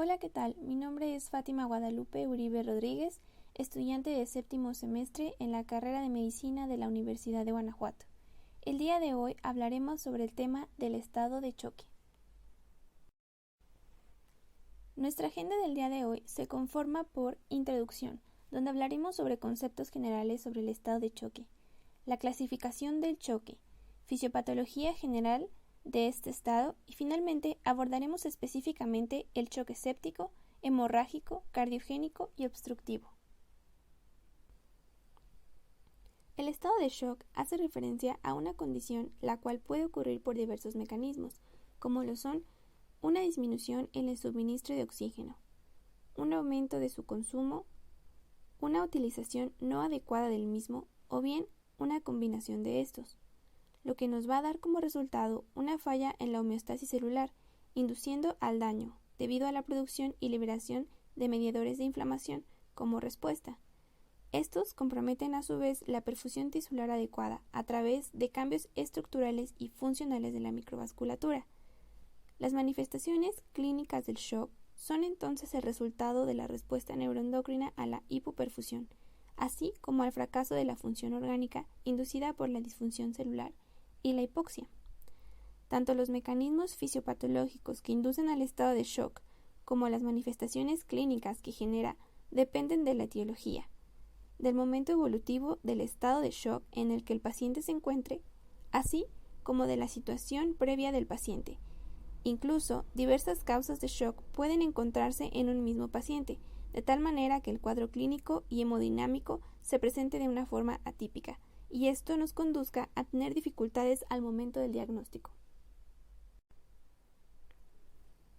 Hola, ¿qué tal? Mi nombre es Fátima Guadalupe Uribe Rodríguez, estudiante de séptimo semestre en la carrera de Medicina de la Universidad de Guanajuato. El día de hoy hablaremos sobre el tema del estado de choque. Nuestra agenda del día de hoy se conforma por introducción, donde hablaremos sobre conceptos generales sobre el estado de choque, la clasificación del choque, fisiopatología general de este estado y finalmente abordaremos específicamente el choque séptico, hemorrágico, cardiogénico y obstructivo. El estado de shock hace referencia a una condición la cual puede ocurrir por diversos mecanismos, como lo son una disminución en el suministro de oxígeno, un aumento de su consumo, una utilización no adecuada del mismo o bien una combinación de estos, lo que nos va a dar como resultado una falla en la homeostasis celular, induciendo al daño, debido a la producción y liberación de mediadores de inflamación como respuesta. Estos comprometen a su vez la perfusión tisular adecuada a través de cambios estructurales y funcionales de la microvasculatura. Las manifestaciones clínicas del shock son entonces el resultado de la respuesta neuroendocrina a la hipoperfusión, así como al fracaso de la función orgánica inducida por la disfunción celular y la hipoxia. Tanto los mecanismos fisiopatológicos que inducen al estado de shock como las manifestaciones clínicas que genera dependen de la etiología, del momento evolutivo del estado de shock en el que el paciente se encuentre, así como de la situación previa del paciente. Incluso, diversas causas de shock pueden encontrarse en un mismo paciente, de tal manera que el cuadro clínico y hemodinámico se presente de una forma atípica, y esto nos conduzca a tener dificultades al momento del diagnóstico.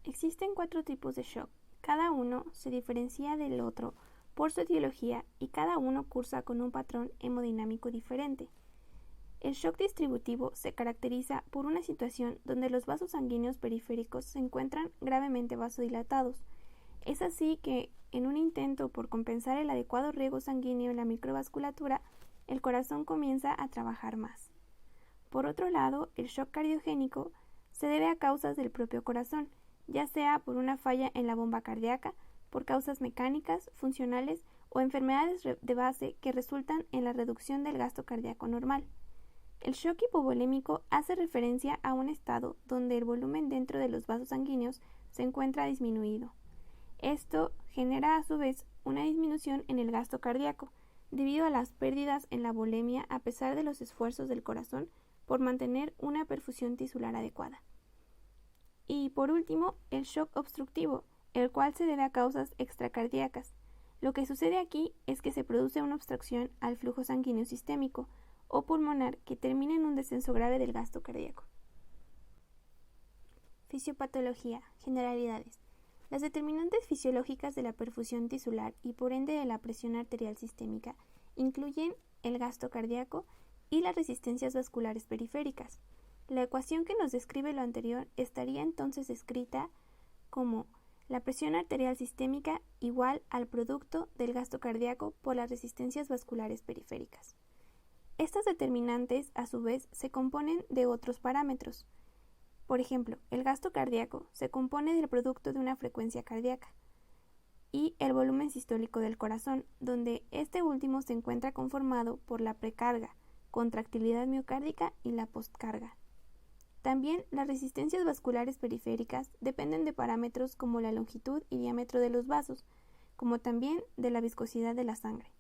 Existen 4 tipos de shock. Cada uno se diferencia del otro por su etiología y cada uno cursa con un patrón hemodinámico diferente. El shock distributivo se caracteriza por una situación donde los vasos sanguíneos periféricos se encuentran gravemente vasodilatados. Es así que, en un intento por compensar el adecuado riego sanguíneo en la microvasculatura, el corazón comienza a trabajar más. Por otro lado, el shock cardiogénico se debe a causas del propio corazón, ya sea por una falla en la bomba cardíaca, por causas mecánicas, funcionales o enfermedades de base que resultan en la reducción del gasto cardíaco normal. El shock hipovolémico hace referencia a un estado donde el volumen dentro de los vasos sanguíneos se encuentra disminuido. Esto genera a su vez una disminución en el gasto cardíaco, debido a las pérdidas en la volemia a pesar de los esfuerzos del corazón por mantener una perfusión tisular adecuada. Y por último, el shock obstructivo, el cual se debe a causas extracardíacas. Lo que sucede aquí es que se produce una obstrucción al flujo sanguíneo sistémico o pulmonar que termina en un descenso grave del gasto cardíaco. Fisiopatología, generalidades. Las determinantes fisiológicas de la perfusión tisular y por ende de la presión arterial sistémica incluyen el gasto cardíaco y las resistencias vasculares periféricas. La ecuación que nos describe lo anterior estaría entonces escrita como la presión arterial sistémica igual al producto del gasto cardíaco por las resistencias vasculares periféricas. Estas determinantes, a su vez, se componen de otros parámetros. Por ejemplo, el gasto cardíaco se compone del producto de una frecuencia cardíaca y el volumen sistólico del corazón, donde este último se encuentra conformado por la precarga, contractilidad miocárdica y la postcarga. También las resistencias vasculares periféricas dependen de parámetros como la longitud y diámetro de los vasos, como también de la viscosidad de la sangre.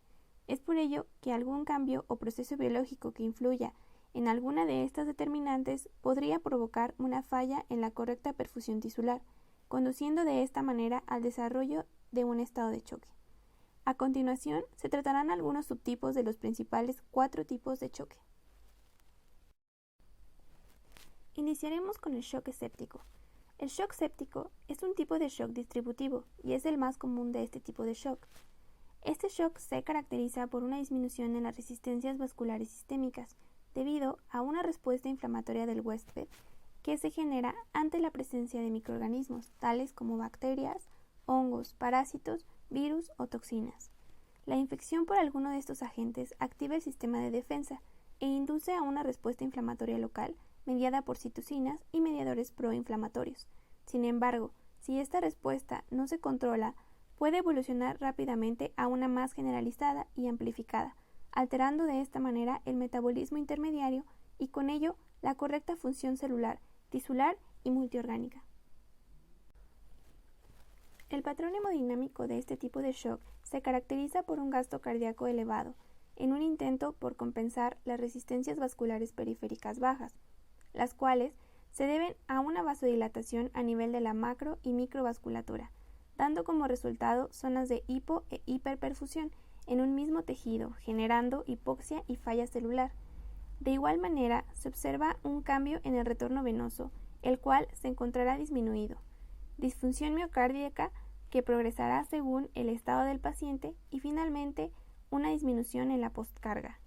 Es por ello que algún cambio o proceso biológico que influya en alguna de estas determinantes podría provocar una falla en la correcta perfusión tisular, conduciendo de esta manera al desarrollo de un estado de choque. A continuación, se tratarán algunos subtipos de los principales 4 tipos de choque. Iniciaremos con el shock séptico. El shock séptico es un tipo de shock distributivo y es el más común de este tipo de shock. Este shock se caracteriza por una disminución en las resistencias vasculares sistémicas debido a una respuesta inflamatoria del huésped que se genera ante la presencia de microorganismos tales como bacterias, hongos, parásitos, virus o toxinas. La infección por alguno de estos agentes activa el sistema de defensa e induce a una respuesta inflamatoria local mediada por citocinas y mediadores proinflamatorios. Sin embargo, Si esta respuesta no se controla, puede evolucionar rápidamente a una más generalizada y amplificada, alterando de esta manera el metabolismo intermediario y con ello la correcta función celular, tisular y multiorgánica. El patrón hemodinámico de este tipo de shock se caracteriza por un gasto cardíaco elevado, en un intento por compensar las resistencias vasculares periféricas bajas, las cuales se deben a una vasodilatación a nivel de la macro y microvasculatura, dando como resultado zonas de hipo e hiperperfusión en un mismo tejido, generando hipoxia y falla celular. De igual manera, se observa un cambio en el retorno venoso, el cual se encontrará disminuido, disfunción miocárdica que progresará según el estado del paciente y finalmente una disminución en la postcarga.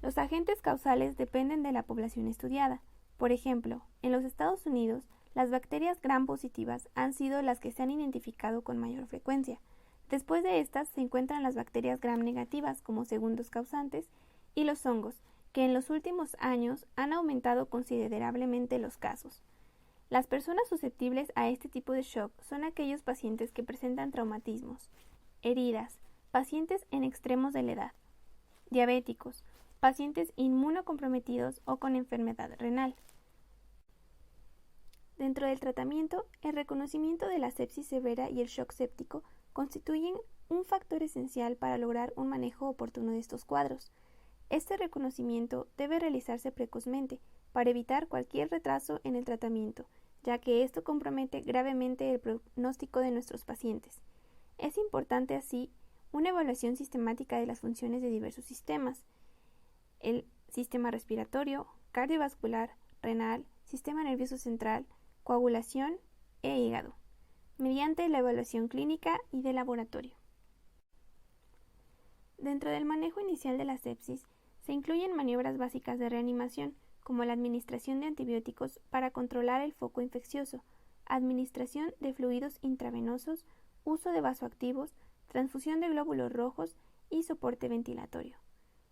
Los agentes causales dependen de la población estudiada. Por ejemplo, en los Estados Unidos, las bacterias gram positivas han sido las que se han identificado con mayor frecuencia. Después de estas se encuentran las bacterias gram negativas como segundos causantes y los hongos, que en los últimos años han aumentado considerablemente los casos. Las personas susceptibles a este tipo de shock son aquellos pacientes que presentan traumatismos, heridas, pacientes en extremos de la edad, diabéticos, pacientes inmunocomprometidos o con enfermedad renal. Dentro del tratamiento, el reconocimiento de la sepsis severa y el shock séptico constituyen un factor esencial para lograr un manejo oportuno de estos cuadros. Este reconocimiento debe realizarse precozmente para evitar cualquier retraso en el tratamiento, ya que esto compromete gravemente el pronóstico de nuestros pacientes. Es importante así una evaluación sistemática de las funciones de diversos sistemas: el sistema respiratorio, cardiovascular, renal, sistema nervioso central, coagulación e hígado, mediante la evaluación clínica y de laboratorio. Dentro del manejo inicial de la sepsis, se incluyen maniobras básicas de reanimación, como la administración de antibióticos para controlar el foco infeccioso, administración de fluidos intravenosos, uso de vasoactivos, transfusión de glóbulos rojos y soporte ventilatorio.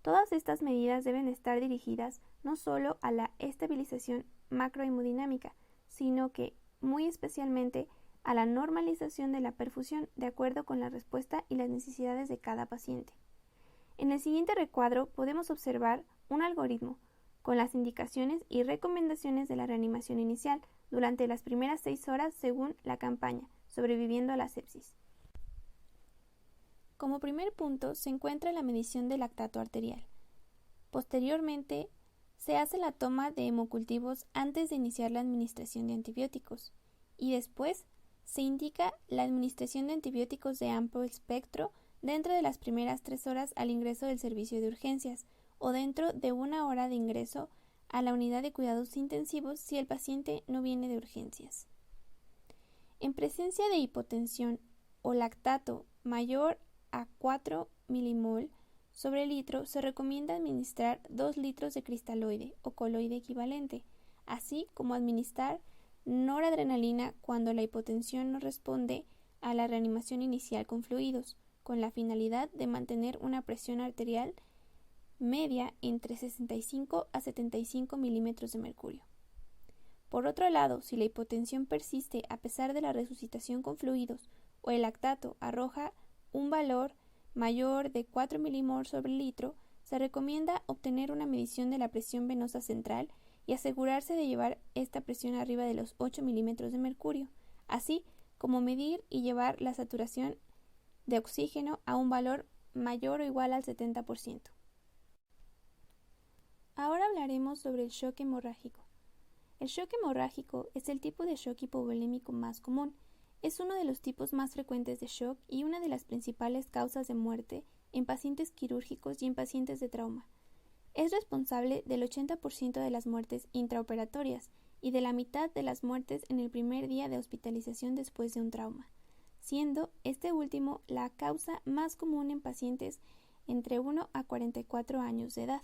Todas estas medidas deben estar dirigidas no solo a la estabilización macrohemodinámica, sino que, muy especialmente, a la normalización de la perfusión de acuerdo con la respuesta y las necesidades de cada paciente. En el siguiente recuadro podemos observar un algoritmo con las indicaciones y recomendaciones de la reanimación inicial durante las primeras 6 horas según la campaña Sobreviviendo a la sepsis. Como primer punto se encuentra la medición del lactato arterial. Posteriormente, se hace la toma de hemocultivos antes de iniciar la administración de antibióticos y después se indica la administración de antibióticos de amplio espectro dentro de las primeras 3 horas al ingreso del servicio de urgencias o dentro de 1 hora de ingreso a la unidad de cuidados intensivos si el paciente no viene de urgencias. En presencia de hipotensión o lactato mayor a 4 milimol sobre litro, se recomienda administrar 2 litros de cristaloide o coloide equivalente, así como administrar noradrenalina cuando la hipotensión no responde a la reanimación inicial con fluidos, con la finalidad de mantener una presión arterial media entre 65 a 75 milímetros de mercurio. Por otro lado, si la hipotensión persiste a pesar de la resucitación con fluidos o el lactato arroja un valor mayor de 4 milimol sobre litro, se recomienda obtener una medición de la presión venosa central y asegurarse de llevar esta presión arriba de los 8 milímetros de mercurio, así como medir y llevar la saturación de oxígeno a un valor mayor o igual al 70%. Ahora hablaremos sobre el shock hemorrágico. El shock hemorrágico es el tipo de shock hipovolémico más común. Es uno de los tipos más frecuentes de shock y una de las principales causas de muerte en pacientes quirúrgicos y en pacientes de trauma. Es responsable del 80% de las muertes intraoperatorias y de la mitad de las muertes en el primer día de hospitalización después de un trauma, siendo este último la causa más común en pacientes entre 1 a 44 años de edad.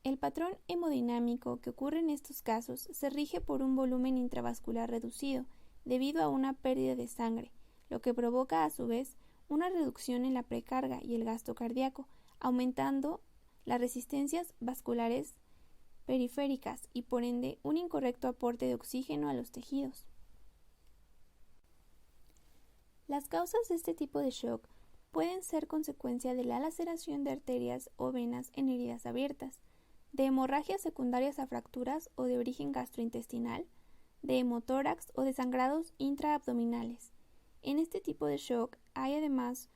El patrón hemodinámico que ocurre en estos casos se rige por un volumen intravascular reducido debido a una pérdida de sangre, lo que provoca a su vez una reducción en la precarga y el gasto cardíaco, aumentando las resistencias vasculares periféricas y por ende un incorrecto aporte de oxígeno a los tejidos. Las causas de este tipo de shock pueden ser consecuencia de la laceración de arterias o venas en heridas abiertas, de hemorragias secundarias a fracturas o de origen gastrointestinal, de hemotórax o de sangrados intraabdominales. En este tipo de shock hay además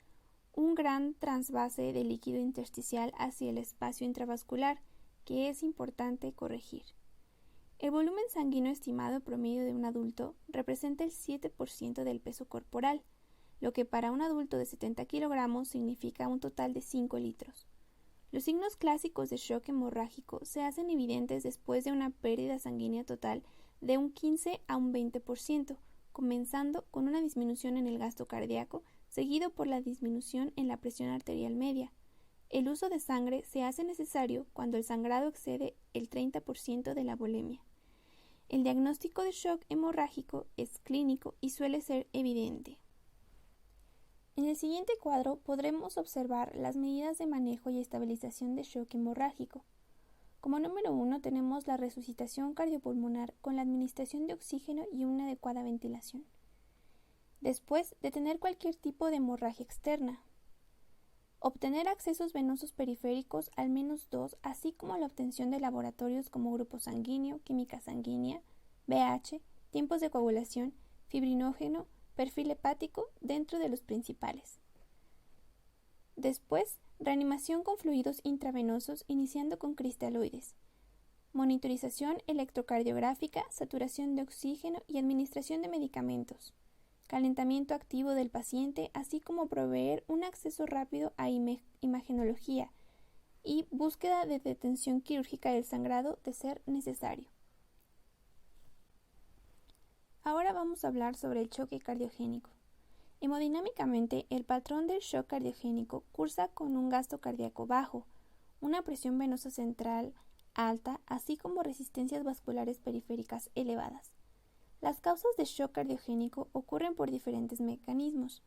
un gran trasvase de líquido intersticial hacia el espacio intravascular, que es importante corregir. El volumen sanguíneo estimado promedio de un adulto representa el 7% del peso corporal, lo que para un adulto de 70 kilogramos significa un total de 5 litros. Los signos clásicos de shock hemorrágico se hacen evidentes después de una pérdida sanguínea total de un 15 a un 20%, comenzando con una disminución en el gasto cardíaco, seguido por la disminución en la presión arterial media. El uso de sangre se hace necesario cuando el sangrado excede el 30% de la volemia. El diagnóstico de shock hemorrágico es clínico y suele ser evidente. En el siguiente cuadro podremos observar las medidas de manejo y estabilización de shock hemorrágico. Como número 1 tenemos la resucitación cardiopulmonar con la administración de oxígeno y una adecuada ventilación. Después, detener cualquier tipo de hemorragia externa. Obtener accesos venosos periféricos al menos 2, así como la obtención de laboratorios como grupo sanguíneo, química sanguínea, BH, tiempos de coagulación, fibrinógeno, perfil hepático dentro de los principales. Después, reanimación con fluidos intravenosos iniciando con cristaloides. Monitorización electrocardiográfica, saturación de oxígeno y administración de medicamentos. Calentamiento activo del paciente, así como proveer un acceso rápido a imagenología y búsqueda de detención quirúrgica del sangrado de ser necesario. Ahora vamos a hablar sobre el choque cardiogénico. Hemodinámicamente, el patrón del shock cardiogénico cursa con un gasto cardíaco bajo, una presión venosa central alta, así como resistencias vasculares periféricas elevadas. Las causas de shock cardiogénico ocurren por diferentes mecanismos.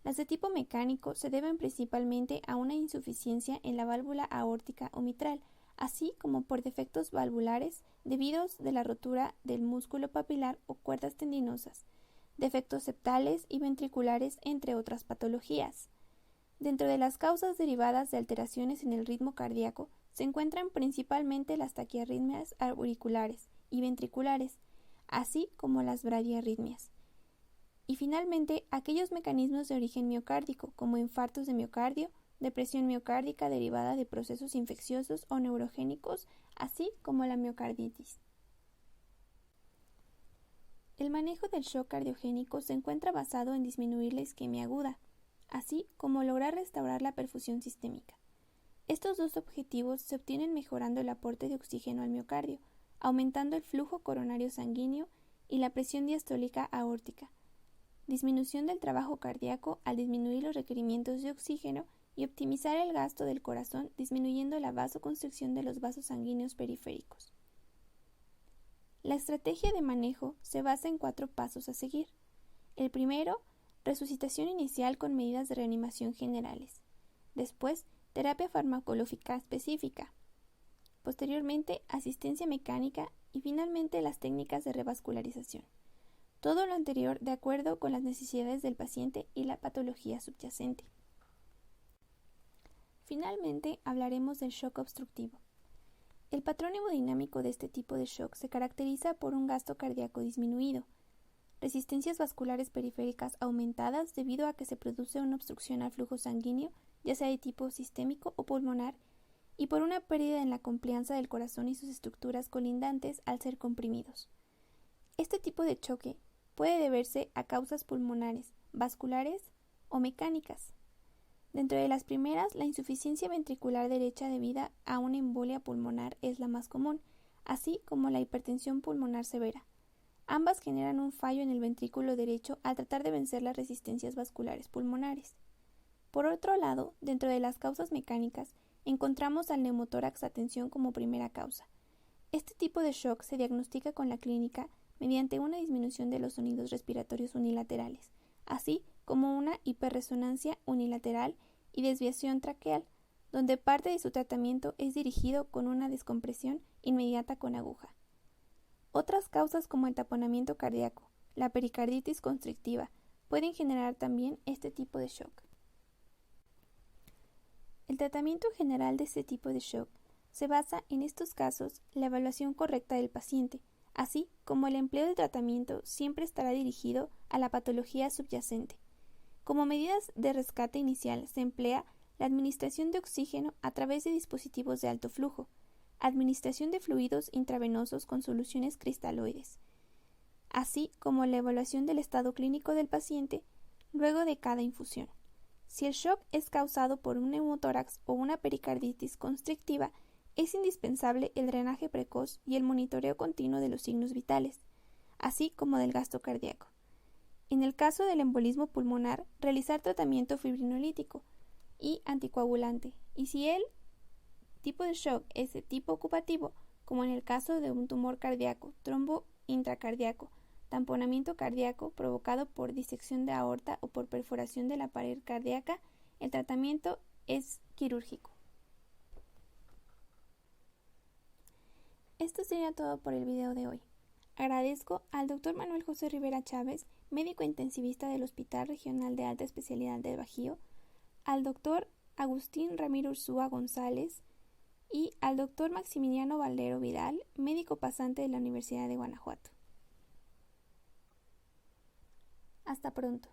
Las de tipo mecánico se deben principalmente a una insuficiencia en la válvula aórtica o mitral, así como por defectos valvulares debidos de la rotura del músculo papilar o cuerdas tendinosas, defectos septales y ventriculares, entre otras patologías. Dentro de las causas derivadas de alteraciones en el ritmo cardíaco se encuentran principalmente las taquiarritmias auriculares y ventriculares, así como las bradiarritmias. Y finalmente, aquellos mecanismos de origen miocárdico, como infartos de miocardio, depresión miocárdica derivada de procesos infecciosos o neurogénicos, así como la miocarditis. El manejo del shock cardiogénico se encuentra basado en disminuir la isquemia aguda, así como lograr restaurar la perfusión sistémica. Estos dos objetivos se obtienen mejorando el aporte de oxígeno al miocardio, aumentando el flujo coronario sanguíneo y la presión diastólica aórtica, disminución del trabajo cardíaco al disminuir los requerimientos de oxígeno y optimizar el gasto del corazón disminuyendo la vasoconstricción de los vasos sanguíneos periféricos. La estrategia de manejo se basa en 4 pasos a seguir. El primero, resucitación inicial con medidas de reanimación generales. Después, terapia farmacológica específica. Posteriormente, asistencia mecánica y finalmente las técnicas de revascularización. Todo lo anterior de acuerdo con las necesidades del paciente y la patología subyacente. Finalmente, hablaremos del shock obstructivo. El patrón hemodinámico de este tipo de shock se caracteriza por un gasto cardíaco disminuido, resistencias vasculares periféricas aumentadas debido a que se produce una obstrucción al flujo sanguíneo, ya sea de tipo sistémico o pulmonar, y por una pérdida en la complianza del corazón y sus estructuras colindantes al ser comprimidos. Este tipo de choque puede deberse a causas pulmonares, vasculares o mecánicas. Dentro de las primeras, la insuficiencia ventricular derecha debida a una embolia pulmonar es la más común, así como la hipertensión pulmonar severa. Ambas generan un fallo en el ventrículo derecho al tratar de vencer las resistencias vasculares pulmonares. Por otro lado, dentro de las causas mecánicas, encontramos al neumotórax a tensión como primera causa. Este tipo de shock se diagnostica con la clínica mediante una disminución de los sonidos respiratorios unilaterales, así como una hiperresonancia unilateral y desviación traqueal, donde parte de su tratamiento es dirigido con una descompresión inmediata con aguja. Otras causas como el taponamiento cardíaco, la pericarditis constrictiva, pueden generar también este tipo de shock. El tratamiento general de este tipo de shock se basa en estos casos la evaluación correcta del paciente, así como el empleo del tratamiento siempre estará dirigido a la patología subyacente. Como medidas de rescate inicial se emplea la administración de oxígeno a través de dispositivos de alto flujo, administración de fluidos intravenosos con soluciones cristaloides, así como la evaluación del estado clínico del paciente luego de cada infusión. Si el shock es causado por un neumotórax o una pericarditis constrictiva, es indispensable el drenaje precoz y el monitoreo continuo de los signos vitales, así como del gasto cardíaco. En el caso del embolismo pulmonar, realizar tratamiento fibrinolítico y anticoagulante, y si el tipo de shock es de tipo ocupativo, como en el caso de un tumor cardíaco, trombo intracardíaco, tamponamiento cardíaco provocado por disección de aorta o por perforación de la pared cardíaca, el tratamiento es quirúrgico. Esto sería todo por el video de hoy. Agradezco al Dr. Manuel José Rivera Chávez, médico intensivista del Hospital Regional de Alta Especialidad del Bajío, al Dr. Agustín Ramiro Ursúa González y al Dr. Maximiliano Valero Vidal, médico pasante de la Universidad de Guanajuato. Hasta pronto.